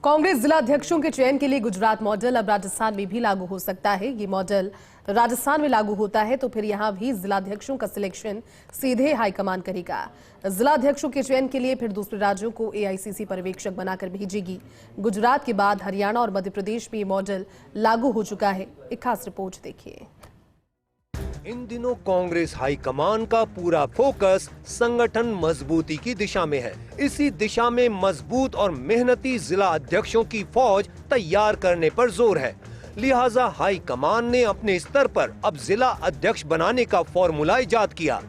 कांग्रेस जिला अध्यक्षों के चयन के लिए गुजरात मॉडल अब राजस्थान में भी लागू हो सकता है। ये मॉडल राजस्थान में लागू होता है तो फिर यहां भी जिला अध्यक्षों का सिलेक्शन सीधे हाईकमान करेगा। जिला अध्यक्षों के चयन के लिए फिर दूसरे राज्यों को एआईसीसी पर्यवेक्षक बनाकर भेजेगी। गुजरात के बाद हरियाणा और मध्य प्रदेश में ये मॉडल लागू हो चुका है। एक खास रिपोर्ट देखिए। इन दिनों कांग्रेस हाईकमान का पूरा फोकस संगठन मजबूती की दिशा में है। इसी दिशा में मजबूत और मेहनती जिला अध्यक्षों की फौज तैयार करने पर जोर है। लिहाजा हाईकमान ने अपने स्तर पर अब जिला अध्यक्ष बनाने का फॉर्मूला इजाद किया।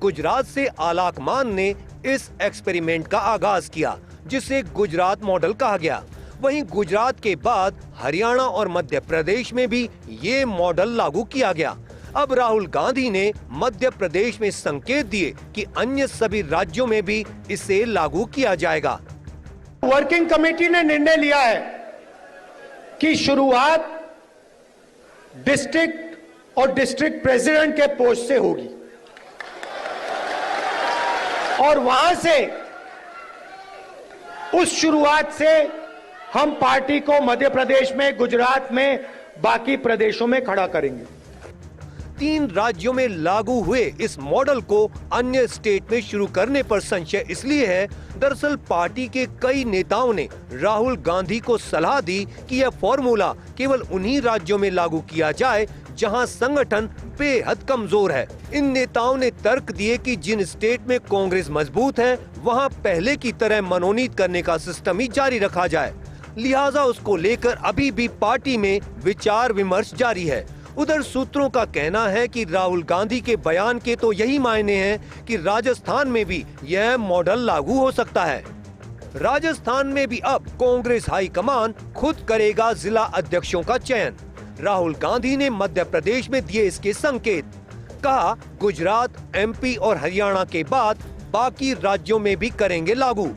गुजरात से आलाकमान ने इस एक्सपेरिमेंट का आगाज किया, जिसे गुजरात मॉडल कहा गया। वहीं गुजरात के बाद हरियाणा और मध्य प्रदेश में भी ये मॉडल लागू किया गया। अब राहुल गांधी ने मध्य प्रदेश में संकेत दिए कि अन्य सभी राज्यों में भी इसे लागू किया जाएगा। वर्किंग कमेटी ने निर्णय लिया है कि शुरुआत डिस्ट्रिक्ट और डिस्ट्रिक्ट प्रेसिडेंट के पोस्ट से होगी और वहां से उस शुरुआत से हम पार्टी को मध्य प्रदेश में, गुजरात में, बाकी प्रदेशों में खड़ा करेंगे। 3 राज्यों में लागू हुए इस मॉडल को अन्य स्टेट में शुरू करने पर संशय इसलिए है, दरअसल पार्टी के कई नेताओं ने राहुल गांधी को सलाह दी कि यह फॉर्मूला केवल उन्हीं राज्यों में लागू किया जाए जहां संगठन बेहद कमजोर है। इन नेताओं ने तर्क दिए कि जिन स्टेट में कांग्रेस मजबूत है वहां पहले की तरह मनोनीत करने का सिस्टम ही जारी रखा जाए। लिहाजा उसको लेकर अभी भी पार्टी में विचार विमर्श जारी है। उधर सूत्रों का कहना है कि राहुल गांधी के बयान के तो यही मायने हैं कि राजस्थान में भी यह मॉडल लागू हो सकता है। राजस्थान में भी अब कांग्रेस हाईकमान खुद करेगा जिला अध्यक्षों का चयन। राहुल गांधी ने मध्य प्रदेश में दिए इसके संकेत। कहा, गुजरात, एमपी और हरियाणा के बाद बाकी राज्यों में भी करेंगे लागू।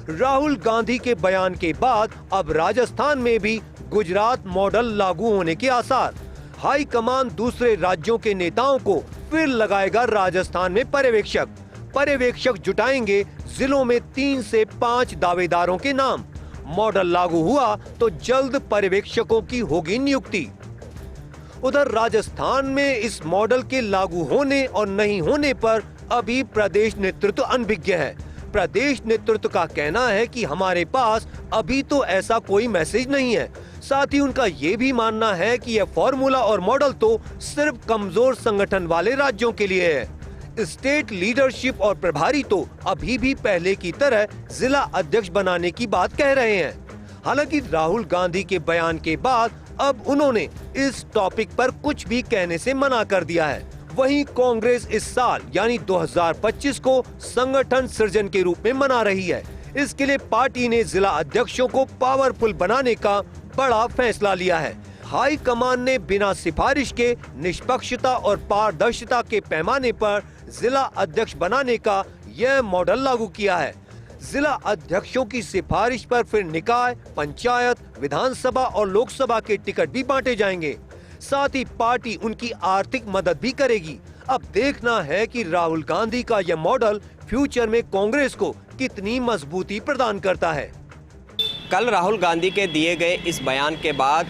राहुल गांधी के बयान के बाद अब राजस्थान में भी गुजरात मॉडल लागू होने के आसार। हाई कमान दूसरे राज्यों के नेताओं को फिर लगाएगा राजस्थान में पर्यवेक्षक जुटाएंगे जिलों में 3 से 5 दावेदारों के नाम। मॉडल लागू हुआ तो जल्द पर्यवेक्षकों की होगी नियुक्ति। उधर राजस्थान में इस मॉडल के लागू होने और नहीं होने पर अभी प्रदेश नेतृत्व अनभिज्ञ है। प्रदेश नेतृत्व का कहना है कि हमारे पास अभी तो ऐसा कोई मैसेज नहीं है। साथ ही उनका ये भी मानना है कि यह फॉर्मूला और मॉडल तो सिर्फ कमजोर संगठन वाले राज्यों के लिए है। स्टेट लीडरशिप और प्रभारी तो अभी भी पहले की तरह जिला अध्यक्ष बनाने की बात कह रहे हैं। हालांकि राहुल गांधी के बयान के बाद अब उन्होंने इस टॉपिक पर कुछ भी कहने से मना कर दिया है। वहीं कांग्रेस इस साल यानी 2025 को संगठन सृजन के रूप में मना रही है। इसके लिए पार्टी ने जिला अध्यक्षों को पावरफुल बनाने का बड़ा फैसला लिया है। हाई कमान ने बिना सिफारिश के निष्पक्षता और पारदर्शिता के पैमाने पर जिला अध्यक्ष बनाने का यह मॉडल लागू किया है। जिला अध्यक्षों की सिफारिश पर फिर निकाय, पंचायत, विधानसभा और लोकसभा के टिकट भी बांटे जाएंगे। साथ ही पार्टी उनकी आर्थिक मदद भी करेगी। अब देखना है कि राहुल गांधी का यह मॉडल फ्यूचर में कांग्रेस को कितनी मजबूती प्रदान करता है। कल राहुल गांधी के दिए गए इस बयान के बाद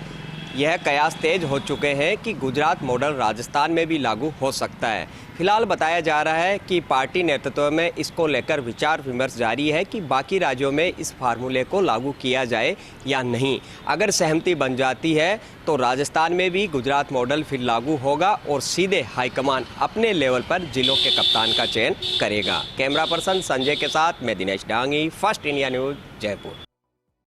यह कयास तेज हो चुके हैं कि गुजरात मॉडल राजस्थान में भी लागू हो सकता है। फिलहाल बताया जा रहा है कि पार्टी नेतृत्व में इसको लेकर विचार विमर्श जारी है कि बाकी राज्यों में इस फार्मूले को लागू किया जाए या नहीं। अगर सहमति बन जाती है तो राजस्थान में भी गुजरात मॉडल फिर लागू होगा और सीधे हाईकमान अपने लेवल पर जिलों के कप्तान का चयन करेगा। कैमरा पर्सन संजय के साथ मैं Dinesh Dangi, first India news, Jaipur.